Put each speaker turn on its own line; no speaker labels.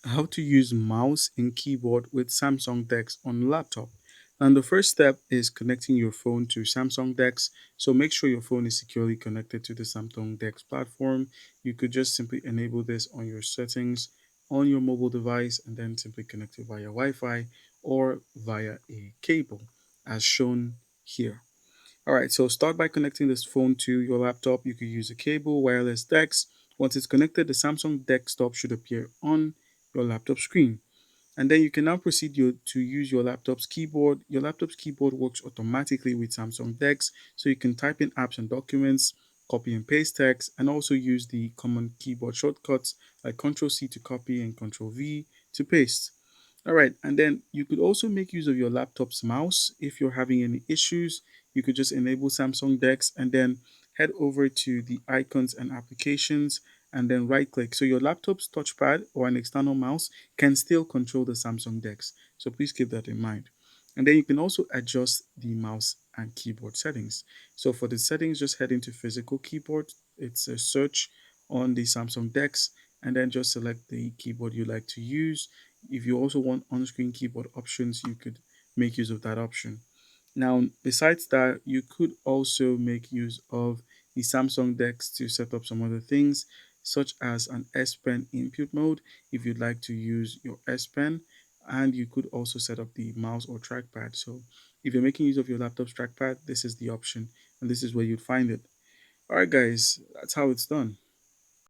How to use mouse and keyboard with Samsung DeX on laptop. And the first step is connecting your phone to Samsung DeX. So make sure your phone is securely connected to the Samsung DeX platform. You could just simply enable this on your settings on your mobile device and then simply connect it via Wi-Fi or via a cable as shown here. All right, so start by connecting this phone to your laptop. You could use a cable, wireless DeX. Once it's connected, the Samsung desktop should appear on your laptop screen. And then you can now proceed to use your laptop's keyboard. Your laptop's keyboard works automatically with Samsung DeX, so you can type in apps and documents, copy and paste text, and also use the common keyboard shortcuts like Ctrl C to copy and Ctrl V to paste. All right, and then you could also make use of your laptop's mouse. If you're having any issues, you could just enable Samsung DeX and then head over to the icons and applications and then right click. So your laptop's touchpad or an external mouse can still control the Samsung DeX. So please keep that in mind. And then you can also adjust the mouse and keyboard settings. So for the settings, just head into physical keyboard. It's a search on the Samsung DeX and then just select the keyboard you like to use. If you also want on-screen keyboard options, you could make use of that option. Now, besides that, you could also make use of the Samsung DeX to set up some other things, such as an S Pen input mode if you'd like to use your S Pen, and you could also set up the mouse or trackpad. So, if you're making use of your laptop's trackpad, this is the option, and this is where you'd find it. All right, guys, that's how it's done.